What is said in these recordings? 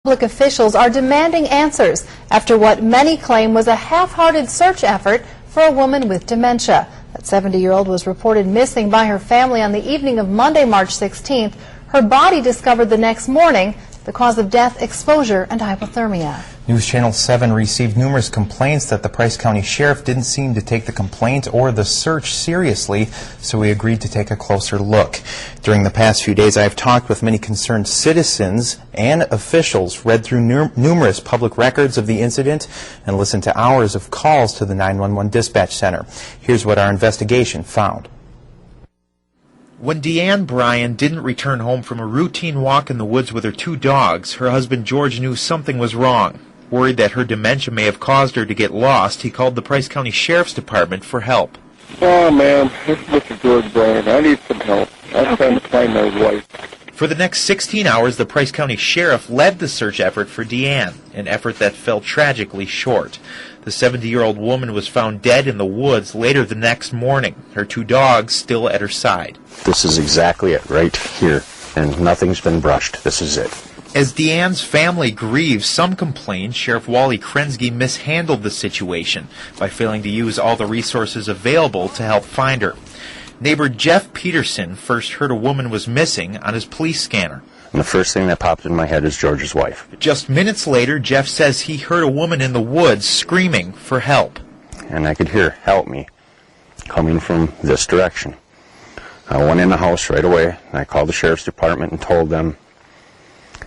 Public officials are demanding answers after what many claim was a half-hearted search effort for a woman with dementia. That 70-year-old was reported missing by her family on the evening of Monday, March 16th. Her body discovered the next morning. The cause of death, exposure and hypothermia. News Channel 7 received numerous complaints that the Price County Sheriff didn't seem to take the complaint or the search seriously, so we agreed to take a closer look. During the past few days, I have talked with many concerned citizens and officials, read through numerous public records of the incident, and listened to hours of calls to the 911 dispatch center. Here's what our investigation found. When Deanne Bryan didn't return home from a routine walk in the woods with her two dogs, her husband George knew something was wrong. Worried that her dementia may have caused her to get lost, he called the Price County Sheriff's Department for help. Oh, ma'am, this is Mr. George Bryan. I need some help. I'm trying to find my wife. For the next 16 hours, the Price County Sheriff led the search effort for Deanne, an effort that fell tragically short. The 70-year-old woman was found dead in the woods later the next morning, her two dogs still at her side. This is exactly it, right here, and nothing's been brushed. This is it. As Deanne's family grieves, some complain Sheriff Wally Krensky mishandled the situation by failing to use all the resources available to help find her. Neighbor Jeff Peterson first heard a woman was missing on his police scanner. And the first thing that popped in my head is George's wife. Just minutes later, Jeff says he heard a woman in the woods screaming for help. And I could hear, "Help me," coming from this direction. I went in the house right away, and I called the Sheriff's Department and told them,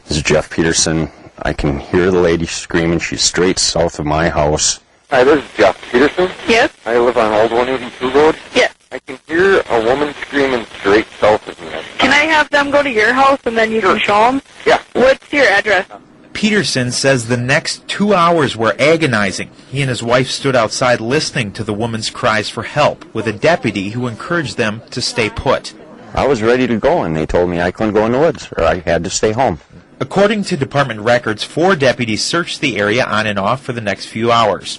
"This is Jeff Peterson. I can hear the lady screaming. She's straight south of my house." Hi, this is Jeff Peterson. Yes? I live on Old 182 Road. Yes. I can hear a woman screaming straight south of me. Can I have them go to your house and then you can show them? Yeah. What's your address? Peterson says the next 2 hours were agonizing. He and his wife stood outside listening to the woman's cries for help, with a deputy who encouraged them to stay put. I was ready to go, and they told me I couldn't go in the woods, or I had to stay home. According to department records, 4 deputies searched the area on and off for the next few hours.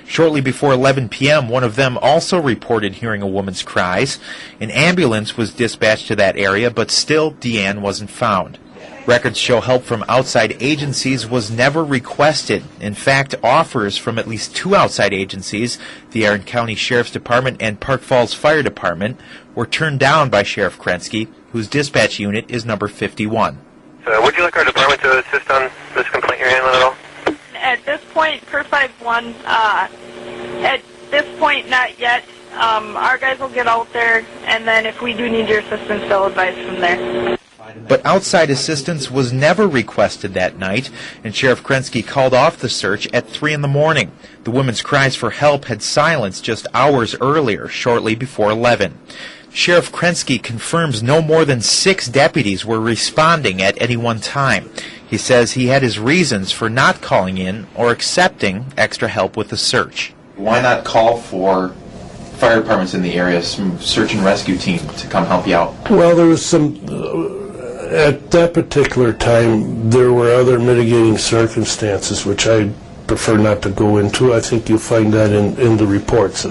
Shortly before 11 p.m., one of them also reported hearing a woman's cries. An ambulance was dispatched to that area, but still Deanne wasn't found. Records show help from outside agencies was never requested. In fact, offers from at least 2 outside agencies, the Aaron County Sheriff's Department and Park Falls Fire Department, were turned down by Sheriff Krensky, whose dispatch unit is number 51. Would you like our department to assist on this complaint you're handling at all? At this point, per 5-1, at this point, not yet. Our guys will get out there, and then if we do need your assistance, they'll advise from there. But outside assistance was never requested that night, and Sheriff Krensky called off the search at 3 in the morning. The women's cries for help had silenced just hours earlier, shortly before 11. Sheriff Krensky confirms no more than 6 deputies were responding at any one time. He says he had his reasons for not calling in or accepting extra help with the search. Why not call for fire departments in the area, some search and rescue team to come help you out? Well, there was some, at that particular time, there were other mitigating circumstances, which I prefer not to go into. I think you'll find that in the reports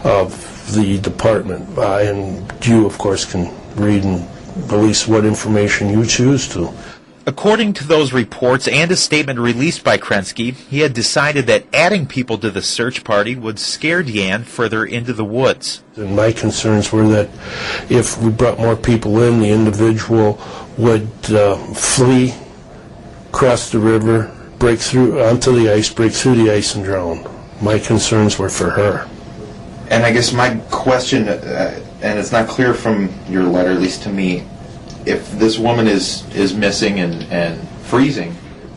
of the department. And you, of course, can read and release what information you choose to. According to those reports and a statement released by Krensky, he had decided that adding people to the search party would scare Deanne further into the woods. And my concerns were that if we brought more people in, the individual would flee, cross the river, break through onto the ice, break through the ice and drown. My concerns were for her. And I guess my question, and it's not clear from your letter, at least to me, if this woman is missing and freezing,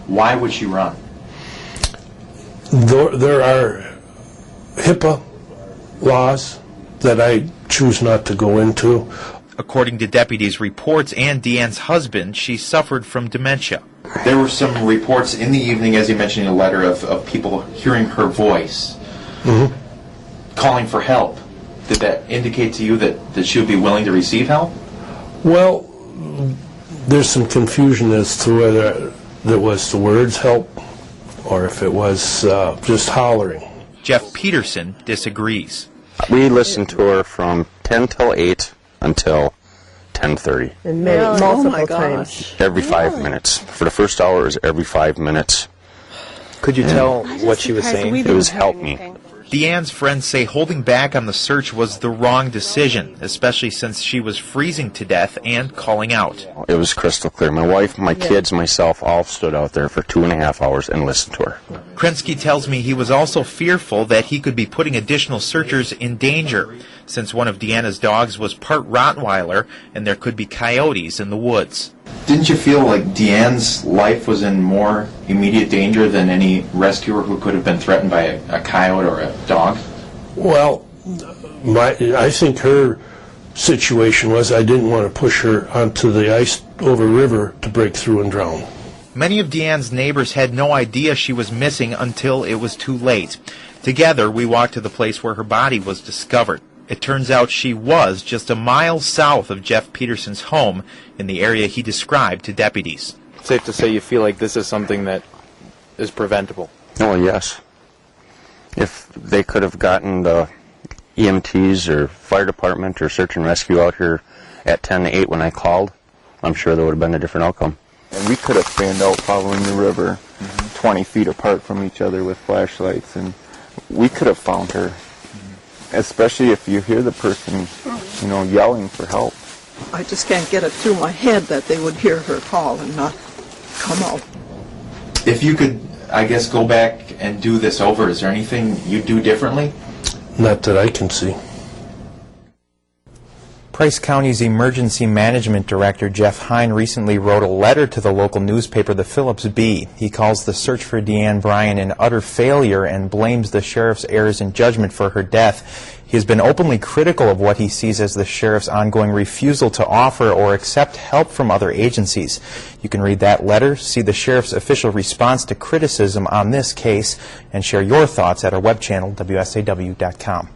why would she run? There are HIPAA laws that I choose not to go into. According to deputies' reports and Deanne's husband, she suffered from dementia. There were some reports in the evening, as you mentioned in a letter, of people hearing her voice, calling for help. Did that indicate to you that she would be willing to receive help? Well, there's some confusion as to whether there was the words help or if it was just hollering. Jeff Peterson disagrees. We listened to her from 10 till 8 until 10:30. And made it multiple times. Every 5 minutes. For the first hour, it was every 5 minutes. Could you tell what she was saying? It was help me. Deanne's friends say holding back on the search was the wrong decision, especially since she was freezing to death and calling out. It was crystal clear. My wife, my kids, myself all stood out there for 2.5 hours and listened to her. Krensky tells me he was also fearful that he could be putting additional searchers in danger, since one of Deanna's dogs was part Rottweiler and there could be coyotes in the woods. Didn't you feel like Deanne's life was in more immediate danger than any rescuer who could have been threatened by a coyote or a dog? Well, I think her situation was I didn't want to push her onto the ice over river to break through and drown. Many of Deanne's neighbors had no idea she was missing until it was too late. Together, we walked to the place where her body was discovered. It turns out she was just a mile south of Jeff Peterson's home in the area he described to deputies. Safe to say you feel like this is something that is preventable? Oh, yes. If they could have gotten the EMTs or fire department or search and rescue out here at 10 to 8 when I called, I'm sure there would have been a different outcome. And we could have fanned out following the river 20 feet apart from each other with flashlights, and we could have found her. Especially if you hear the person, yelling for help. I just can't get it through my head that they would hear her call and not come out. If you could, I guess, go back and do this over, is there anything you'd do differently? Not that I can see. Price County's Emergency Management Director, Jeff Hine, recently wrote a letter to the local newspaper, the Phillips Bee. He calls the search for Deanne Bryan an utter failure and blames the sheriff's errors in judgment for her death. He has been openly critical of what he sees as the sheriff's ongoing refusal to offer or accept help from other agencies. You can read that letter, see the sheriff's official response to criticism on this case, and share your thoughts at our web channel, WSAW.com.